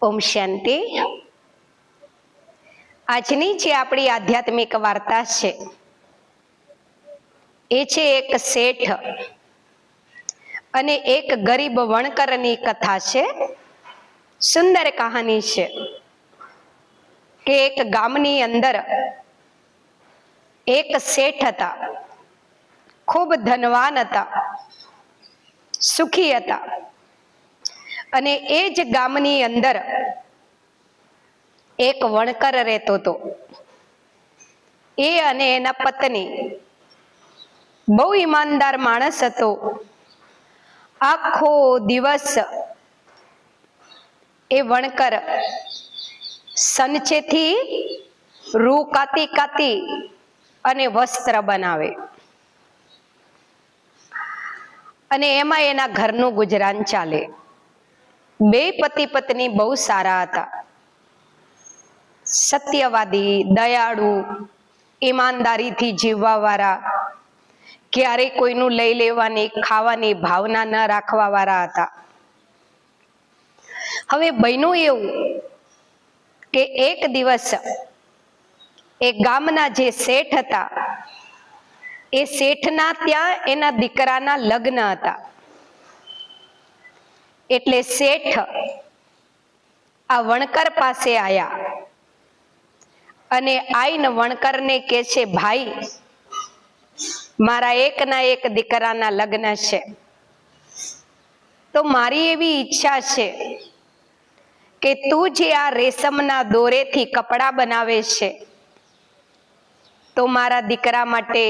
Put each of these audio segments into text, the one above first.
ઓમ શાંતિ। આજની જે આપણી આધ્યાત્મિક વાર્તા છે એ છે એક શેઠ અને એક ગરીબ વણકરની કથા છે। સુંદર કહાની છે કે એક ગામની અંદર એક શેઠ હતા, ખૂબ ધનવાન હતા, સુખી હતા અને એ જ ગામની અંદર એક વણકર રહેતો હતો। એ અને એના પત્ની બહુ ઈમાનદાર માણસ હતો। આખો દિવસ એ વણકર સંચેથી રૂ કાતી કાતી અને વસ્ત્ર બનાવે અને એમાં એના ઘરનું ગુજરાન ચાલે। બે પતિ પત્ની બહુ સારા હતા, સત્યવાદી, દયાળુ, ઈમાનદારીથી જીવવા વાળા, ક્યારેય કોઈનું લઈ લેવાની ખાવાની ભાવના ન રાખવા વાળા હતા। હવે બન્યું એવું કે એક દિવસ એ ગામના જે શેઠ હતા એ શેઠના ત્યાં એના દીકરાના લગ્ન હતા। એટલે શેઠ આ વણકર પાસે આવ્યા અને આઈને વણકરને કહે છે, ભાઈ મારા એકના એક દીકરાના લગ્ન છે, તો મારી એવી ઈચ્છા છે કે તું જે આ રેશમના દોરેથી કપડાં બનાવે છે તો મારા દીકરા માટે,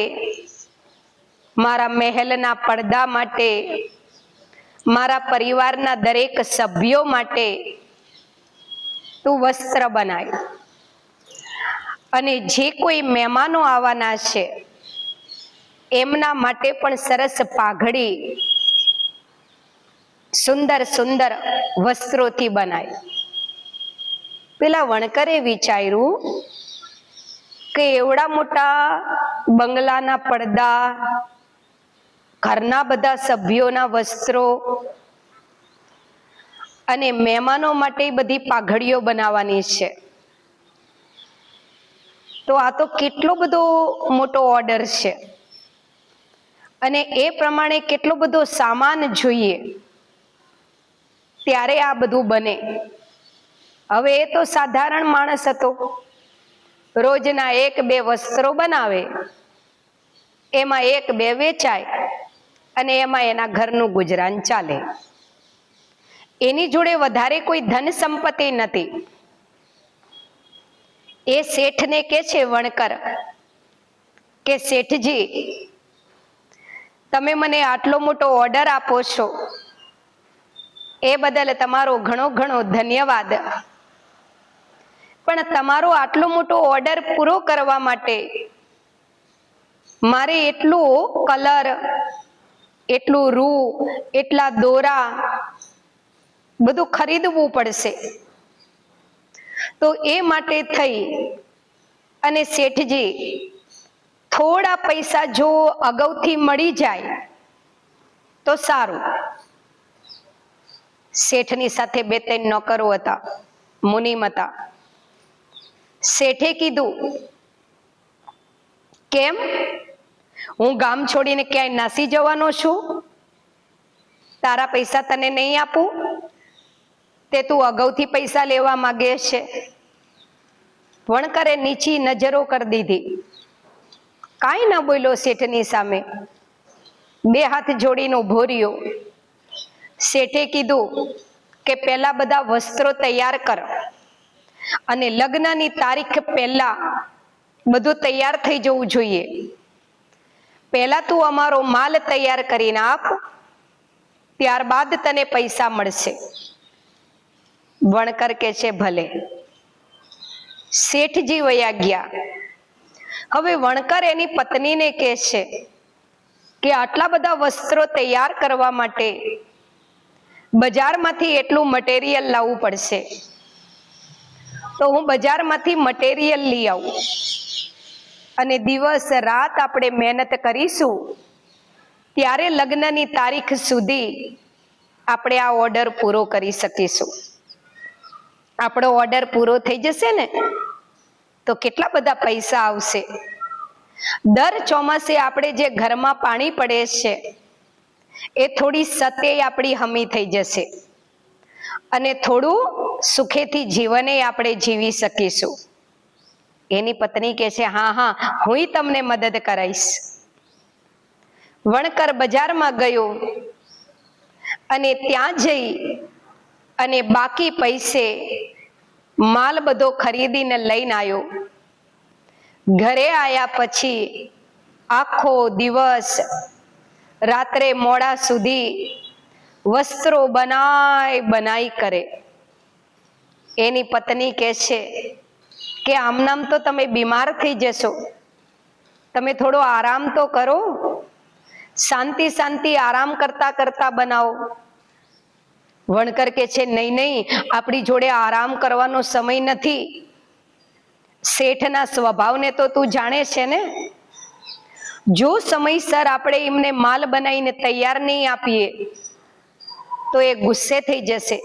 મારા મહેલના પડદા માટે, મારા પરિવારના દરેક સભ્યો માટે તું વસ્ત્ર બનાય અને જે કોઈ મહેમાનો આવવાના છે એમના માટે પણ સરસ પાઘડી સુંદર સુંદર વસ્ત્રોથી બનાય। પેલા વણકરે વિચાર્યું કે એવડા મોટા બંગલાના પડદા, ઘરના બધા સભ્યોના વસ્ત્રો અને મહેમાનો માટે બધી પાઘડીઓ બનાવવાની છે, તો આ તો કેટલો બધો મોટો ઓર્ડર છે અને એ પ્રમાણે કેટલો બધો સામાન જોઈએ ત્યારે આ બધું બને। હવે એ તો સાધારણ માણસ હતો, રોજના એક બે વસ્ત્રો બનાવે, એમાં એક બે વેચાય અને એમાં એના ઘરનું ગુજરાન ચાલે। એની જોડે વધારે કોઈ ધન સંપત્તિ નથી। એ શેઠને કહે છે વણકર કે શેઠજી, તમે મને આટલો મોટો ઓર્ડર આપો છો એ બદલ તમારો ઘણો ઘણો ધન્યવાદ, પણ તમારો આટલો મોટો ઓર્ડર પૂરો કરવા માટે મારે એટલું કલર, એટલું રૂ, એટલા દોરા બધું ખરીદવું પડશે। તો એ માટે થઈ અને શેઠજી થોડા પૈસા જો અગાઉથી મળી જાય તો સારું। શેઠની સાથે બે ત્રણ નોકરો હતા, મુનિમ હતા। શેઠે કીધું, કેમ હું ગામ છોડીને ક્યાંય નાસી જવાનો છું? તારા પૈસા તને નહીં આપું તે તું અગાઉથી પૈસા લેવા માંગે છે? વણકરે નીચી નજરો કરી દીધી, કાંઈ ના બોલ્યો શેઠની સામે, બે હાથ જોડીને ઊભો રહ્યો। શેઠે કીધું કે પહેલા બધા વસ્ત્રો તૈયાર કર અને લગ્નની તારીખ પહેલા બધું તૈયાર થઈ જવું જોઈએ। પહેલા તું અમારો માલ તૈયાર કરીને આપ, ત્યારબાદ તને પૈસા મળશે। વણકર કે છે ભલે। શેઠજી વયા ગયા। હવે વણકર એની પત્નીને કહે છે કે આટલા બધા વસ્ત્રો તૈયાર કરવા માટે બજારમાંથી એટલું મટીરિયલ લાવવું પડશે, તો હું બજારમાંથી મટીરિયલ લઈ આવું અને દિવસ રાત આપણે મહેનત કરીશું, ત્યારે લગ્નની તારીખ સુધી આપણે આ ઓર્ડર પૂરો કરી શકીશું। આપણો ઓર્ડર પૂરો થઈ જશે ને તો કેટલા બધા પૈસા આવશે. દર ચોમાસે આપણે જે ઘરમાં પાણી પડે છે એ થોડી સતે આપણી હમી થઈ જશે અને થોડું સુખેથી જીવને આપણે જીવી શકીશું. એની પત્ની કહે છે, હા હા, હું તમને મદદ કરાઈશ. વણકર બજારમાં ગયો અને ત્યાં જઈ અને બાકી પૈસે માલ બધો ખરીદીને લઈને આવ્યો. ઘરે આવ્યા પછી આખો દિવસ રાત્રે મોડા સુધી વસ્ત્રો બનાઈ કરે. એની પત્ની કહે છે કે આમનામ તો તમે બીમાર થઈ જશો, તમે થોડો આરામ તો કરો, શાંતિ શાંતિ આરામ કરતા કરતા બનાવો. વણકર કે છે, નહીં નહીં, આપણી જોડે આરામ કરવાનો સમય નથી. શેઠના સ્વભાવને તો તું જાણે છે ને. જો સમયસર આપણે એમને માલ બનાવીને તૈયાર નહીં આપીએ તો એ ગુસ્સે થઈ જશે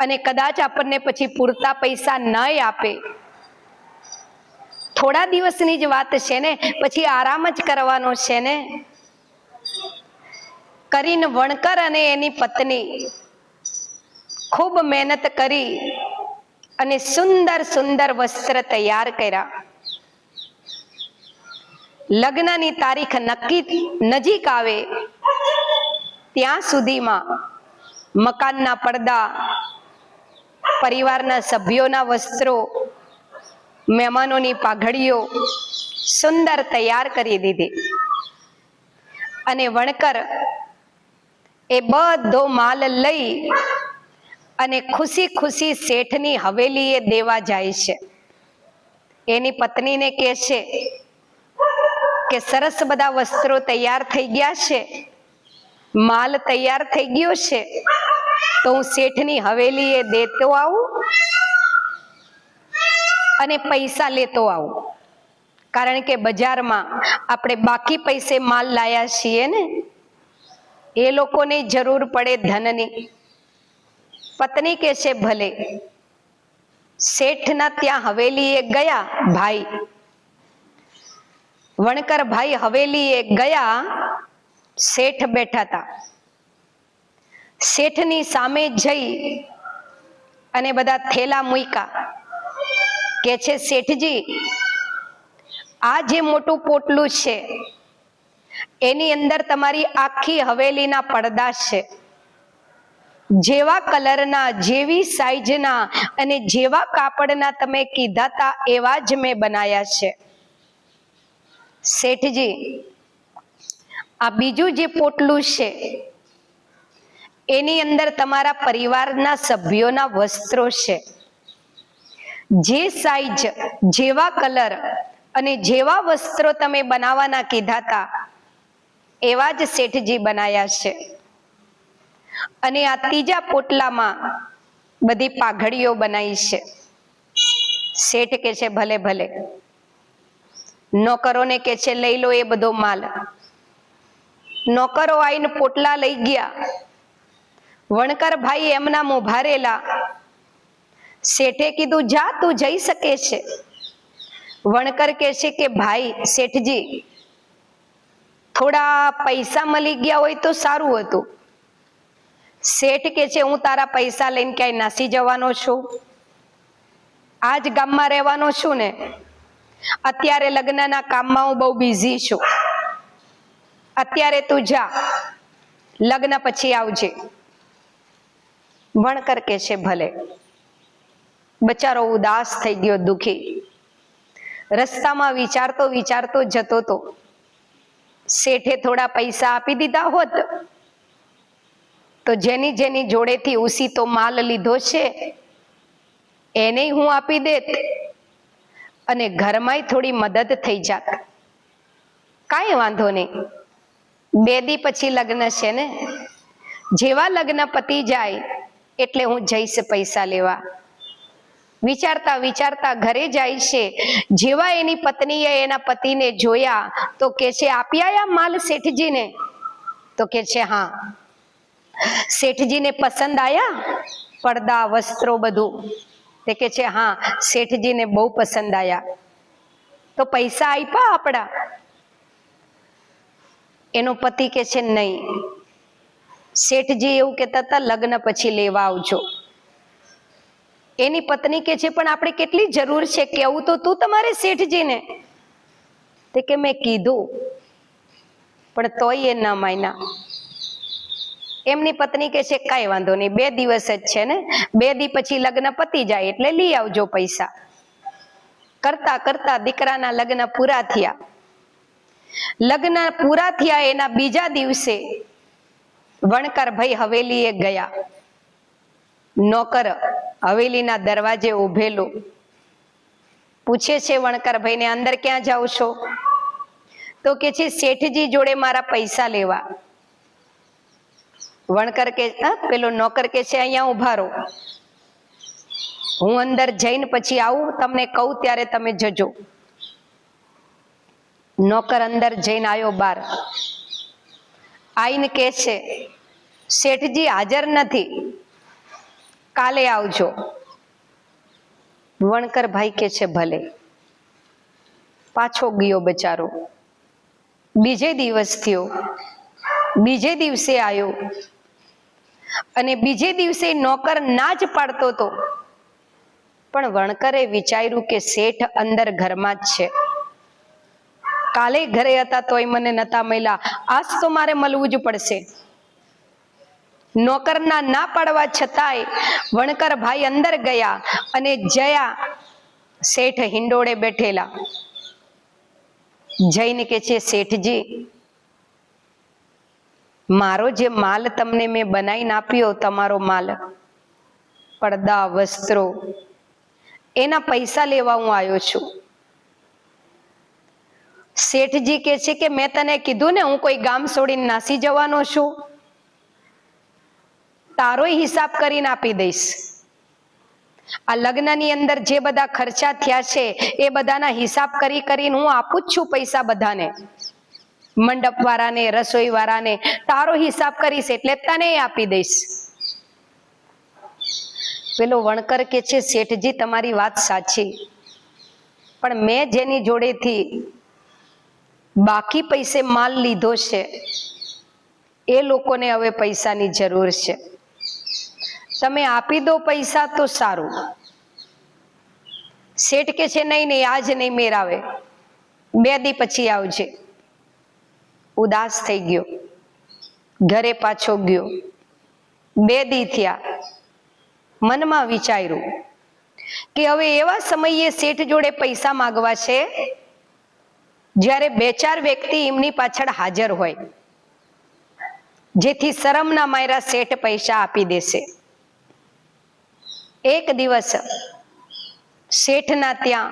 અને કદાચ આપણને પછી પૂરતા પૈસા ન આપે. થોડા દિવસની જ વાત છે ને, પછી આરામ જ કરવાનો છે ને. કરીને વણકર અને એની પત્ની ખૂબ મહેનત કરી અને સુંદર સુંદર વસ્ત્ર તૈયાર કર્યા. લગ્નની તારીખ નજીક આવે ત્યાં સુધીમાં મકાનના પડદા, પરિવારના સભ્યોના વસ્ત્રો, મહેમાનોની પાઘડીઓ સુંદર તૈયાર કરી દીધી. અને વણકર એ બધો માલ લઈ અને ખુશી ખુશી શેઠની હવેલીએ દેવા જાય છે. એની પત્નીને કહે છે કે સરસ બધા વસ્ત્રો તૈયાર થઈ ગયા છે, માલ તૈયાર થઈ ગયો છે, તો હું શેઠની હવેલીએ દેતો આવું અને પૈસા લેતો આવું. કારણ કે બજારમાં આપણે બાકી પૈસે માલ લાયા છીએ ને, એ લોકોને જરૂર પડે ધનની. પત્ની કહે છે ભલે. શેઠના ત્યાં હવેલીએ ગયા ભાઈ. વણકર ભાઈ હવેલીએ ગયા, શેઠ બેઠા હતા. શેઠની સામે જઈ અને બધા થેલા મૂક્યા. કે છે, શેઠજી, આ જે મોટું પોટલું છે એની અંદર તમારી આખી હવેલીના પડદા છે. જેવા કલરના, જેવી સાઈઝના અને જેવા કાપડના તમે કીધા હતા એવા જ મેં બનાયા છે. શેઠજી, આ બીજું જે પોટલું છે એની અંદર તમારા પરિવારના સભ્યોના વસ્ત્રો છે. જે સાઈઝ, જેવા કલર અને જેવા વસ્ત્રો તમે બનાવવાના કીધા હતા એવા જ શેઠજી બનાયા છે. અને આ ત્રીજા પોટલામાં બધી પાઘડીઓ બનાવી છે. શેઠ કે છે ભલે ભલે. નોકરોને કે છે લઈ લો એ બધો માલ. નોકરો આવીને પોટલા લઈ ગયા. વણકર ભાઈ એમના ઉભા રહેલા. શેઠે કીધું, જા, તું જઈ શકે છે. વણકર કહે છે કે ભાઈ શેઠજી, થોડા પૈસા મળી ગયા હોય તો સારું હતું. શેઠ કે છે, હું તારા પૈસા લઈને ક્યાંય નાસી જવાનો છું? આ જ ગામમાં રહેવાનો છું ને. અત્યારે લગ્નના કામમાં હું બહુ બિઝી છું. અત્યારે તું જા, લગ્ન પછી આવજે. વણકર કે છે ભલે. બચારો ઉદાસ થઈ ગયો, દુખી. રસ્તામાં વિચારતો વિચારતો જતો તો. શેઠે થોડા પૈસા આપી દીધા હોત તો જેની જેની જોડેથી ઉસીતો માલ લીધો છે એને હું આપી દેત અને ઘરમાંય થોડી મદદ થઈ જાત. કાંઈ વાંધો નહીં, 2 દી પછી લગ્ન છે ને. જેવા લગ્ન પતી જાય એટલે હું જઈશ પૈસા લેવા. વિચારતા વિચારતા ઘરે જાય છે. જેવા એની પત્નીએ એના પતિને જોયા તો કે છે, આપી આયા માલ શેઠજીને? તો કે છે હા. શેઠજીને પસંદ આયા? પડદા વસ્ત્રો બધું. તે કે છે હા શેઠજીને બહુ પસંદ આયા. તો પૈસા આપ્યા આપણા? એનો પતિ કે છે નહીં, શેઠજી એવું કહેતા હતા લગ્ન પછી લેવા આવજો. એની પત્ની કે છે પણ આપણે કેટલી જરૂર છે કેવું તો તું તમારે શેઠજીને. તે કે મેં કીધું પણ તોય એ ના માન્યા. એમની પત્ની કે છે કાંઈ વાંધો નહીં, 2 દિવસ જ છે ને, 2 દી પછી લગ્ન પતી જાય એટલે લઈ આવજો પૈસા. કરતા કરતા દીકરાના લગ્ન પૂરા થયા. લગ્ન પૂરા થયા એના બીજા દિવસે વણકરભાઈ હવેલીએ ગયા. નોકર હવેલીના દરવાજે ઉભેલો. પૂછે છે વણકરભાઈને અંદર ક્યાં જાઓ છો? તો કે છે શેઠજી જોડે મારા પૈસા લેવા. વણકર કે પેલો નોકર કે છે અહીંયા ઉભા રહો, હું અંદર જઈને પછી આવું, તમને કહું ત્યારે તમે જજો. નોકર અંદર જઈને આવ્યો બહાર. આઈને કે છે શેઠજી હાજર નથી, કાલે આવજો. વણકર ભાઈ કે છે ભલે. પાછો ગયો બચારો. બીજે દિવસ થયો, બીજે દિવસે આવ્યો અને બીજે દિવસે નોકર ના જ પાડતો હતો. પણ વણકરે વિચાર્યું કે શેઠ અંદર ઘરમાં જ છે, કાલે ઘરે હતા તોય મને નતા મળ્યા, આજ તો મારે મળવું જ પડશે. નોકરના ના પાડવા છતાંય વણકર ભાઈ અંદર ગયા અને જયા શેઠ હિંડોળે બેઠેલા. જઈને કે છે શેઠજી મારો જે માલ તમને મેં બનાવીને આપ્યો, તમારો માલ પડદા વસ્ત્રો એના પૈસા લેવા હું આવ્યો છું. શેઠજી કે છે કે મેં તને કીધું ને હું કોઈ ગામ છોડીને નાસી જવાનો છું, તારોય હિસાબ કરીને આપી દઈશ. આ લગ્નની અંદર જે બધા ખર્ચા થયા છે એ બધાના હિસાબ કરી કરીને હું આપું જ છું પૈસા બધાને, મંડપ વાળાને, રસોઈ વાળાને, તારો હિસાબ કરીશ એટલે તને આપી દઈશ. પેલો વણકર કે છે શેઠજી તમારી વાત સાચી, પણ મેં જેની જોડેથી બાકી પૈસે માલ લીધો છે એ લોકોને હવે પૈસાની જરૂર છે, તમે આપી દો પૈસા તો સારું. શેઠ કે છે નહીં નહીં આજ નહીં મેર આવે, 2 દી પછી આવજે. ઉદાસ થઈ ગયો, ઘરે પાછો ગયો. 2 દી થયા. મનમાં વિચાર્યું કે હવે એવા સમયે શેઠ જોડે પૈસા માંગવા છે જ્યારે 2-4 વ્યક્તિ એમની પાછળ હાજર હોય, જેથી શરમના માર્યા શેઠ પૈસા આપી દેશે. એક દિવસ શેઠના ત્યાં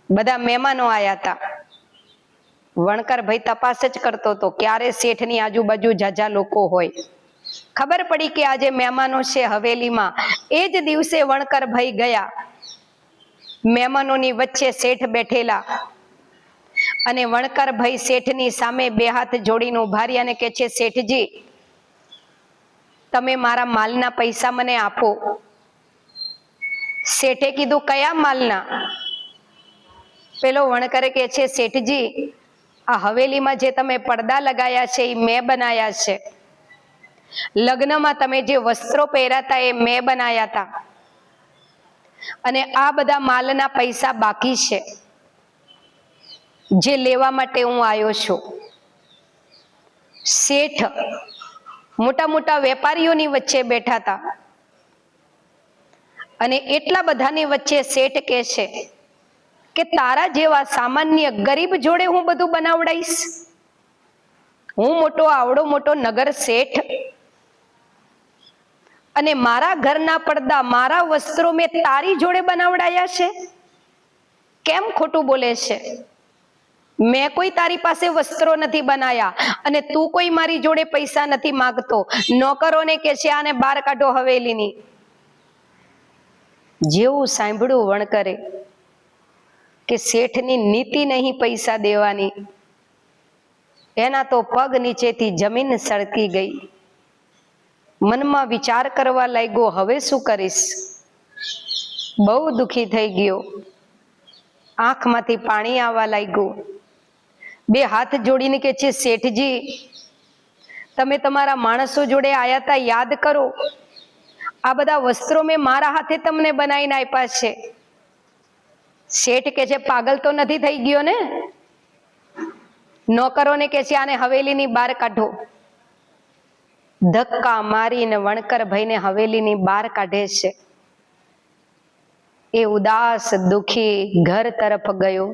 બધા મહેમાનો આવ્યા હતા. વણકર ભાઈ તપાસ જ કરતો હતો ક્યારે શેઠની આજુબાજુ જાજા લોકો હોય. ખબર પડી કે આજે મહેમાનો છે હવેલીમાં. એ જ દિવસે વણકર ભાઈ ગયા. મહેમાનોની વચ્ચે શેઠ બેઠેલા અને વણકર ભાઈ શેઠની સામે 2 હાથ જોડીને ઉભા રહ્યા અને કે છે શેઠજી તમે મારા માલના પૈસા મને આપો. શેઠે કીધું કયા માલના? પેલો વણકરે કે છે શેઠજી આ હવેલીમાં જે તમે પડદા લગાયા છે એ મેં બનાયા છે, લગ્નમાં તમે જે વસ્ત્રો પહેર્યા હતા એ મેં બનાયા હતા, અને આ બધા માલના પૈસા બાકી છે જે લેવા માટે હું આવ્યો છું. શેઠ મોટા મોટા વેપારીઓની વચ્ચે બેઠા હતા અને એટલા બધાની વચ્ચે શેઠ કહે છે કે તારા જેવા સામાન્ય ગરીબ જોડે હું બધું બનાવડાઈશ? હું મોટો આવડો મોટો નગર શેઠ, અને મારા ઘરના પડદા મારા વસ્ત્રો મેં તારી જોડે બનાવડાયા છે? કેમ ખોટું બોલે છે? મેં કોઈ તારી પાસે વસ્ત્રો નથી બનાયા અને તું કોઈ મારી જોડે પૈસા નથી માંગતો. નોકરોને કે છે આને બહાર કાઢો હવેલીની. જેવું સાંભળ્યું વણકરે કે શેઠની નીતિ નહીં પૈસા દેવાની, એના તો પગ નીચેથી જમીન સળકી ગઈ. મનમાં વિચાર કરવા લાગ્યો, હવે શું કરીશ? બહુ દુખી થઈ ગયો, આંખમાંથી પાણી આવવા લાગ્યું. બે હાથ જોડીને કે છે, શેઠજી તમે તમારા માણસો જોડે આયા હતા, યાદ કરો. આ બધા વસ્ત્રો મેં મારા હાથે તમને બનાવીને આપ્યા છે. શેઠ કે છે, પાગલ તો નથી થઈ ગયો ને? નોકરોને કે છે, આને હવેલીની બહાર કાઢો. ધક્કા મારીને વણકર ભાઈને હવેલીની બહાર કાઢે છે. એ ઉદાસ દુખી ઘર તરફ ગયો.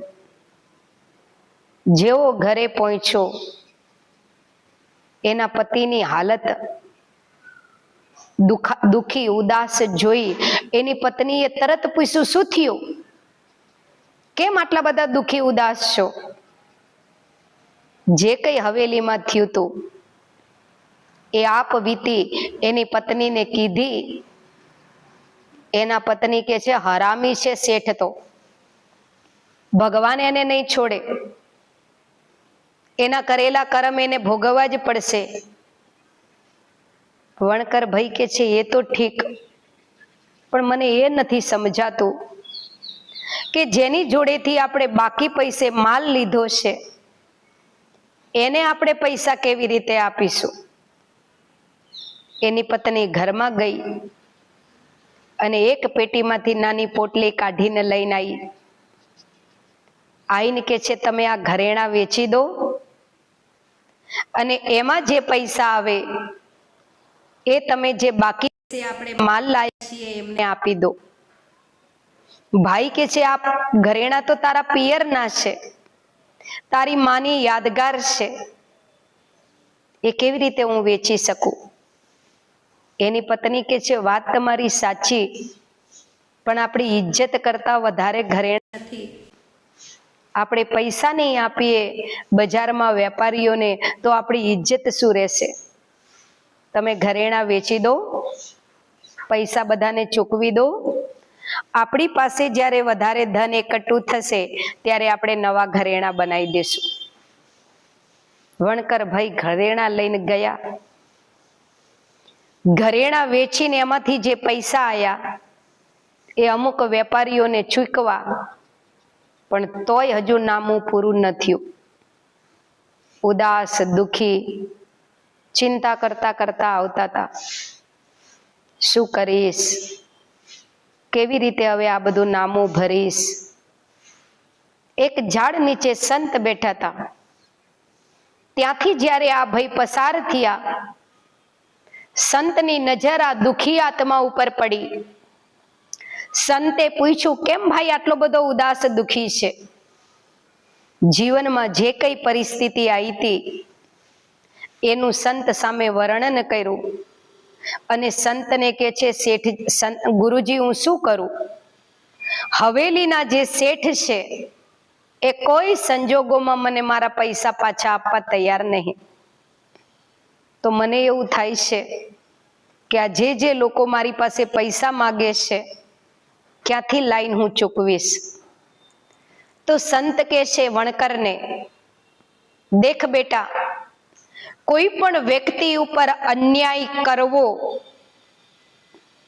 જેવો ઘરે પહોંચ્યો, એના પતિની હાલત દુખી ઉદાસ જોઈ એની પત્નીએ તરત પૂછ્યું, શું થયું? કેમ આટલા બધા દુખી ઉદાસ છો? જે કઈ હવેલીમાં થયું તું એ આપ વીતી એની પત્નીને કીધી. એના પત્ની કે છે, હરામી છે શેઠ તો, ભગવાન એને નહીં છોડે, એના કરેલા કર્મ એને ભોગવવા જ પડશે. વણકર ભાઈ કે છે, એ તો ઠીક, પણ મને એ નથી સમજાતું કે જેની જોડેથી આપણે બાકી પૈસે માલ લીધો છે એને આપણે પૈસા કેવી રીતે આપીશું? એની પત્ની ઘરમાં ગઈ અને એક પેટીમાંથી નાની પોટલી કાઢીને લઈને આવી. આઈને કે છે, તમે આ ઘરેણા વેચી દો અને એમાં જે પૈસા આવે એ તમે જે બાકી આપણે માલ લાવ્યા છીએ એમને આપી દો. ભાઈ કે છે, આ ઘરેણા તો તારા પિયરના છે, તારી માની યાદગાર છે, એ કેવી રીતે હું વેચી શકું? એની પત્ની કે છે, વાત તમારી સાચી, પણ આપણી ઇજ્જત કરતા વધારે ઘરેણા નથી. આપણે પૈસા નહીં આપીએ બજારમાં વેપારીઓને તો આપણી ઇજ્જત શું રહેશે? તમે ઘરેણા વેચી દો, પૈસા બધાને ચૂકવી દો. આપણી પાસે જ્યારે વધારે ધન એકઠું થશે ત્યારે આપણે નવા ઘરેણા બનાવી દેશું. વણકર ભાઈ ઘરેણા લઈને ગયા. ઘરેણા વેચીને એમાંથી જે પૈસા આયા એ અમુક વેપારીઓને ચૂકવા, પણ તોય હજુ નામું પૂરું ન થયું. ઉદાસ દુખી ચિંતા કરતા કરતા આવતા હતા. શું કરીશ? કેવી રીતે હવે આ બધું નામું ભરીશ? એક ઝાડ નીચે સંત બેઠા હતા. ત્યાંથી જ્યારે આ ભાઈ પસાર થયા, સંતની નજર આ દુખી આત્મા ઉપર પડી. સંતે પૂછ્યું, કેમ ભાઈ આટલો બધો ઉદાસ દુખી છે? જીવનમાં જે કઈ પરિસ્થિતિ આવી હતી એનું સંત સામે વર્ણન કર્યું. અને સંતને કે છે, શેઠ ગુરુજી હું શું કરું? હવેલીના જે શેઠ છે એ કોઈ સંજોગોમાં મને મારા પૈસા પાછા આપવા તૈયાર નહીં. તો મને એવું થાય છે કે આ જે લોકો મારી પાસે પૈસા માગે છે ક્યાંથી લાઈન હું ચૂકવીશ? તો સંત કે છે વણકરને, દેખ બેટા, કોઈ પણ વ્યક્તિ ઉપર અન્યાય કરવો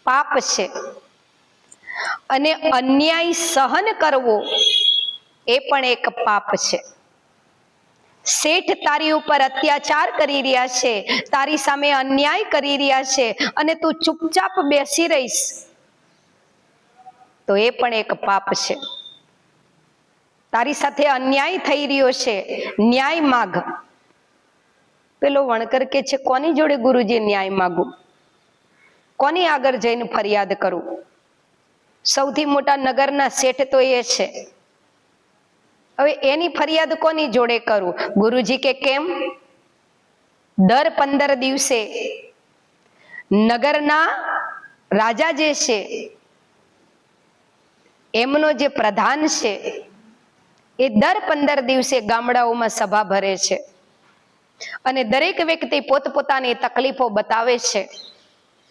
પાપ છે અને અન્યાય સહન કરવો એ પણ એક પાપ છે. શેઠ તારી ઉપર અત્યાચાર કરી રહ્યા છે, તારી સામે અન્યાય કરી રહ્યા છે અને તું ચૂપચાપ બેસી રહીશ તો એ પણ એક પાપ છે. તારી સાથે અન્યાય થઈ રહ્યો છે, ન્યાય માગ. પેલો વણકર કે છે, કોની જોડે ગુરુજી ન્યાય માગું? કોની આગળ જઈને ફરિયાદ કરું? સૌથી મોટા નગરના શેઠ તો એ છે, હવે એની ફરિયાદ કોની જોડે કરું? ગુરુજી કે કેમ? દર 15 દિવસે નગરના રાજા જે છે એમનો જે પ્રધાન છે એ દર 15 દિવસે ગામડાઓમાં સભા ભરે છે અને દરેક વ્યક્તિ પોતપોતાની તકલીફો બતાવે છે.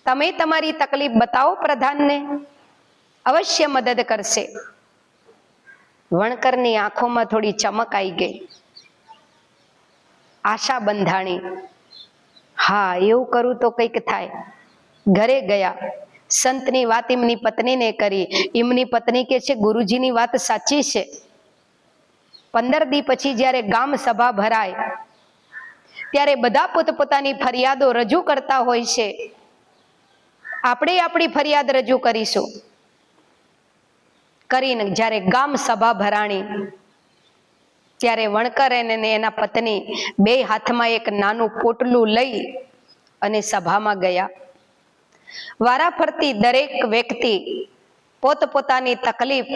તમે તમારી તકલીફ બતાવો પ્રધાનને, અવશ્ય મદદ કરશે. વણકરની આંખોમાં થોડી ચમક આવી ગઈ, આશા બંધાણી. હા, એવું કરું તો કંઈક થાય. ઘરે ગયા, સંતની વાત એમની પત્નીને કરી. એમની પત્ની કે છે ગુરુજીની વાત સાચી છે. 15 દી પછી જ્યારે ગામ સભા ભરાય ત્યારે બધા પોતપોતાની ફરિયાદો રજૂ કરતા હોય છે. આપણે આપણી ફરિયાદ રજૂ કરીશું. કરીને જ્યારે ગામ સભા ભરાણી ત્યારે વણકર અને એના પત્ની બે હાથમાં એક નાનું પોટલું લઈ અને સભામાં ગયા. વારાફરતી દરેક વ્યક્તિ પોતપોતાની તકલીફ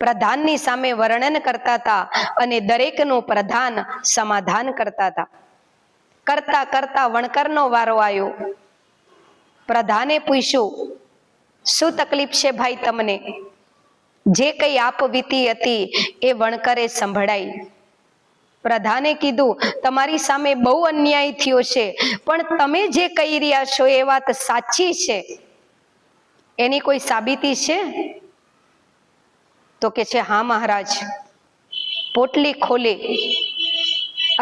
પ્રધાનની સામે વર્ણન કરતા હતા અને દરેકનું પ્રધાન સમાધાન કરતા હતા. કરતા કરતા વણકરનો વારો આવ્યો. પ્રધાને પૂછ્યું, શું તકલીફ છે ભાઈ તમને? જે કઈ આપવીતી હતી એ વણકરે સંભળાઈ. પ્રધાને કીધું, તમારી સામે બહુ અન્યાય થયો છે, પણ તમે જે કહી રહ્યા છો એ વાત સાચી છે, એની કોઈ સાબિતી છે? તો કે છે, હા મહારાજ. પોટલી ખોલી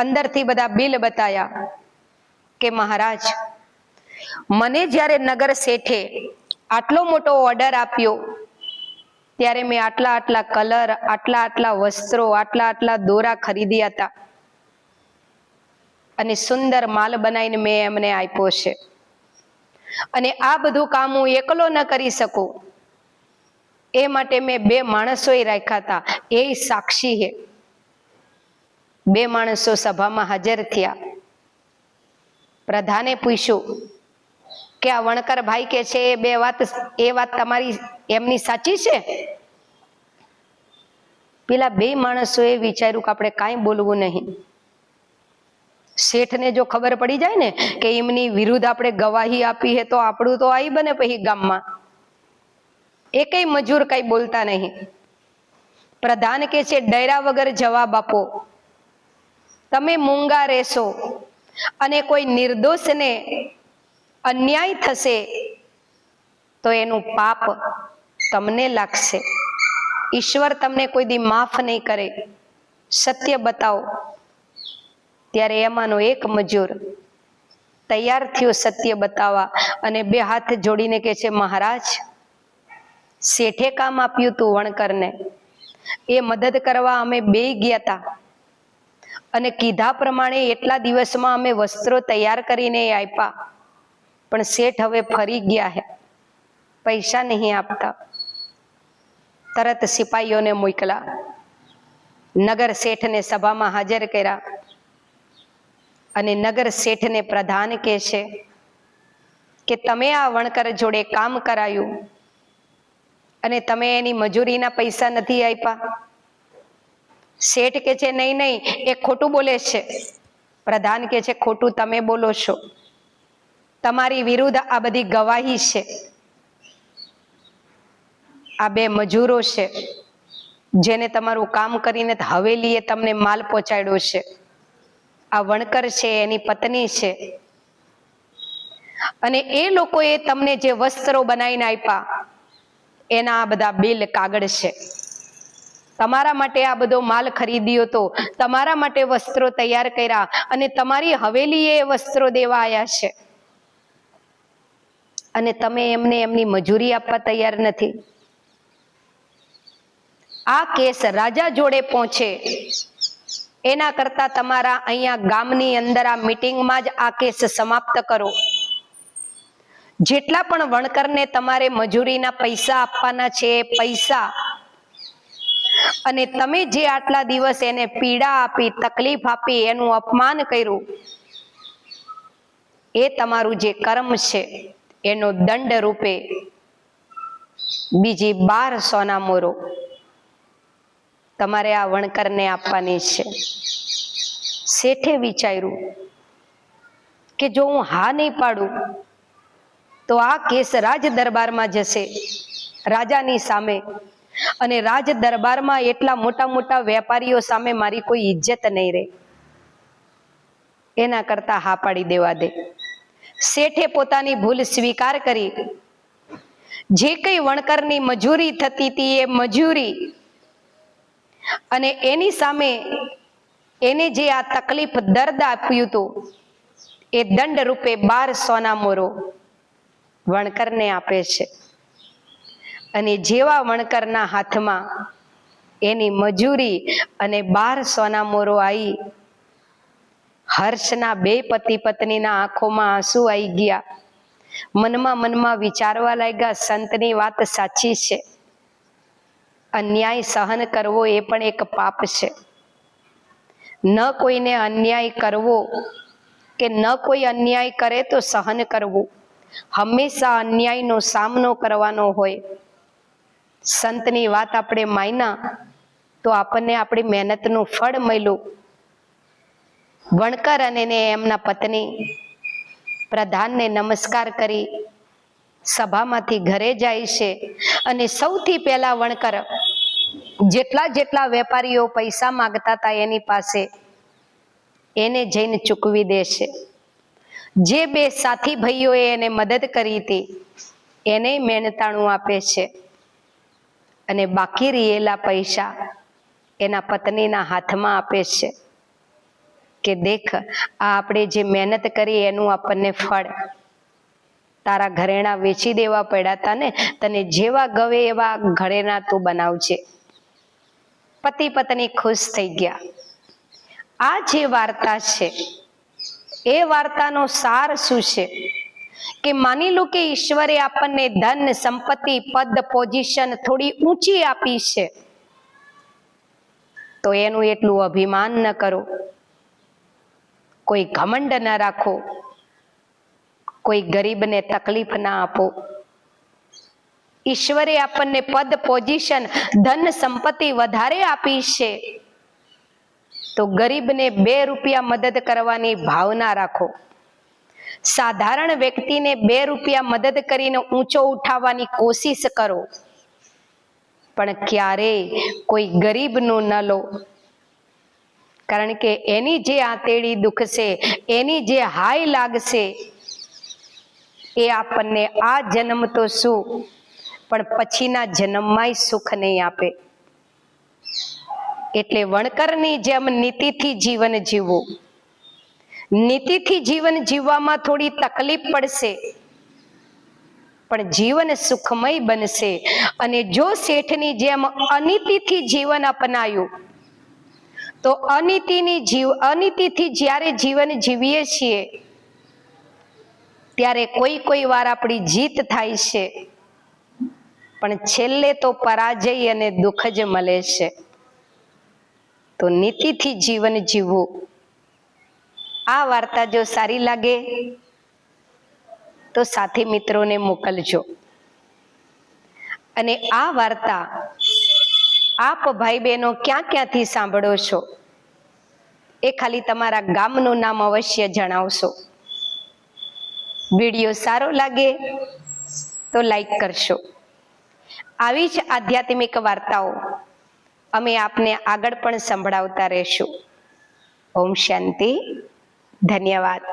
અંદરથી બધા બિલ બતાયા કે મહારાજ, મને જ્યારે નગર શેઠે આટલો મોટો ઓર્ડર આપ્યો ત્યારે મેં આટલા આટલા કલર, આટલા આટલા વસ્ત્રો, આટલા આટલા દોરા ખરીદ્યા હતા અને સુંદર માલ બનાવીને મેં એમને આપ્યો છે. અને આ બધું કામ હું એકલો ન કરી શકું, એ માટે મેં 2 માણસોય રાખ્યા હતા, એ સાક્ષી છે. 2 માણસો સભામાં હાજર થયા. પ્રધાને પૂછ્યું કે આ વણકર ભાઈ કે છે એ વાત તમારી એમની સાચી છે? પેલા 2 માણસોએ વિચાર્યું કે આપણે કાંઈ બોલવું નહીં. શેઠને જો ખબર પડી જાય ને કે એમની વિરુદ્ધ આપણે ગવાહી આપી છે તો આપણું તો આઈ બને પછી ગામમાં. એકેય મજૂર કઈ બોલતા નહીં. પ્રધાન કે છે, ડર્યા વગર જવાબ આપો. તમે મૂંગા રહેશો અને કોઈ નિર્દોષને અન્યાય થશે તો એનું પાપ તમને લાગશે. ઈશ્વર તમને કોઈ દી માફ નહીં કરે. સત્ય બતાવો. ત્યારે એમાંનો એક મજૂર તૈયાર થયો સત્ય બતાવવા અને 2 હાથ જોડીને કે છે, મહારાજ, શેઠે કામ આપ્યું તું વણકરને, એ મદદ કરવા અમે 2 ગયા હતા અને કીધા પ્રમાણે એટલા દિવસમાં અમે વસ્ત્રો તૈયાર કરીને આપ્યા, પણ શેઠ હવે ફરી ગયા હે, પૈસા નહીં આપતા. તરત સિપાહીઓને મોકલા. નગર શેઠને સભામાં હાજર કર્યા અને નગર શેઠને પ્રધાન કહે છે કે તમે આ વણકર જોડે કામ કરાયું અને તમે એની મજૂરીના પૈસા નથી આપ્યા. શેઠ કે છે, નહીં નહીં, એ ખોટું બોલે છે. પ્રધાન કે છે, ખોટું તમે બોલો છો. તમારી વિરુદ્ધ આ બધી ગવાહી છે. આ 2 મજૂરો છે જેને તમારું કામ કરીને હવેલીએ તમને માલ પહોંચાડ્યો છે. આ વણકર છે, એની પત્ની છે, અને એ લોકોએ તમને જે વસ્ત્રો બનાવીને આપ્યા એના આ બધા બિલ કાગળ છે. તમારા માટે આ બધો માલ ખરીદ્યો તો, તમારા માટે વસ્ત્રો તૈયાર કર્યા અને તમારી હવેલીએ વસ્ત્રો દેવા આવ્યા છે અને તમે એમને એમની મજૂરી આપવા તૈયાર નથી. આ કેસ રાજા જોડે પહોંચે એના કરતા તમારા અહીંયા ગામની અંદર આ મીટિંગમાં જ આ કેસ સમાપ્ત કરો. જેટલા પણ વણકરને તમારે મજૂરીના પૈસા આપવાના છે એ પૈસા, અને તમે જે આટલા દિવસ એને પીડા આપી, તકલીફ આપી, એનું અપમાન કર્યું, એ તમારું જે કર્મ છે એનો દંડ રૂપે બીજી 12 સોના મોરો તમારે આ વણકરને આપવાની છે. શેઠે વિચાર્યું કે જો હું હા નહીં પાડું તો આ કેસ રાજ દરબારમાં જશે, રાજાની સામે, અને રાજ દરબારમાં એટલા મોટા મોટા વેપારીઓ સામે મારી કોઈ ઇજ્જત નહીં રહે. એના કરતા હા પાડી દેવા દે. શેઠે પોતાની ભૂલ સ્વીકાર કરી. જે કઈ વણકરની મજૂરી થતી હતી એ મજૂરી અને એની સામે એને જે આ તકલીફ, દર્દ આપ્યું હતું એ દંડ રૂપે 12 સોના મોરો વણકરને આપે છે. અને જેવા વણકરના હાથમાં એની મજૂરી અને 12 સોનામોરો આવી, હર્ષના બે પતિ પત્નીના આંખોમાં આંસુ આવી ગયા. મનમાં વિચારવા લાગ્યા, સંતની વાત સાચી છે, અન્યાય સહન કરવો એ પણ એક પાપ છે. ન કોઈને અન્યાય કરવો કે ન કોઈ અન્યાય કરે તો સહન કરવું, હંમેશા અન્યાયનો સામનો કરવાનો હોય. સંતની વાત આપણે માન્યા તો આપણને આપણી મહેનતનું ફળ મળ્યું. વણકર અને એમના પત્ની પ્રધાનને નમસ્કાર કરી સભામાંથી ઘરે જાય છે. અને સૌથી પહેલા વણકર જેટલા વેપારીઓ પૈસા માંગતા હતા એની પાસે એને જઈને ચૂકવી દેશે. જે બે સાથી ભાઈઓએ એને મદદ કરી હતી એને મહેનતાણું આપે છે. અને બાકી રહેલા પૈસા એના પત્નીના હાથમાં આપે છે કે દેખ, આ આપણે જે મહેનત કરી એનું આપણને ફળ. તારા ઘરેણા વેચી દેવા પડ્યા હતા ને, તને જેવા ગવે એવા ઘરેણા તું બનાવજે. પતિ પત્ની ખુશ થઈ ગયા. આ જે વાર્તા છે એ વાર્તાનો સાર શું છે કે માની લો કે ઈશ્વરે આપણને ધન, સંપત્તિ, પદ, પોઝિશન થોડી ઊંચી આપી છે, તો એનું એટલું અભિમાન ન કરો, કોઈ ઘમંડ ન રાખો, કોઈ ગરીબને તકલીફ ના આપો. ઈશ્વરે આપણને પદ, પોઝિશન, ધન, સંપત્તિ વધારે આપી છે, તો ગરીબને 2 રૂપિયા મદદ કરવાની ભાવના રાખો. સાધારણ વ્યક્તિને 2 રૂપિયા મદદ કરીને ઊંચો ઉઠાવવાની કોશિશ કરો, પણ ક્યારેય કોઈ ગરીબનું ન લો. કારણ કે એની જે આંતેડી દુખશે, એની જે હાય લાગશે, એ આપણને આ જન્મ તો શું પણ પછીના જન્મમાંય સુખ નહીં આપે. એટલે વણકરની જેમ નીતિથી જીવન જીવવું. નીતિથી જીવન જીવવામાં થોડી તકલીફ પડશે, પણ જીવન સુખમય બનશે. અને જો શેઠની જેમ અનીતિથી જીવન અપનાયું તો અનીતિથી જ્યારે જીવન જીવીએ છીએ ત્યારે કોઈ વાર આપણી જીત થાય છે, પણ છેલ્લે તો પરાજય અને દુઃખ જ મળે છે. તો નીતિથી જીવન જીવવું. આ વાર્તા જો સારી લાગે તો સાથી મિત્રોને મોકલજો. અને આ વાર્તા આપ ભાઈ બહેનો ક્યાંથી સાંભળો છો એ ખાલી તમારા ગામનું નામ અવશ્ય જણાવશો. વિડીયો સારો લાગે તો લાઈક કરશો. આવી જ આધ્યાત્મિક વાર્તાઓ અમે આપને આગળ પણ સંભળાવતા રહેશું. ઓમ શાંતિ. ધન્યવાદ.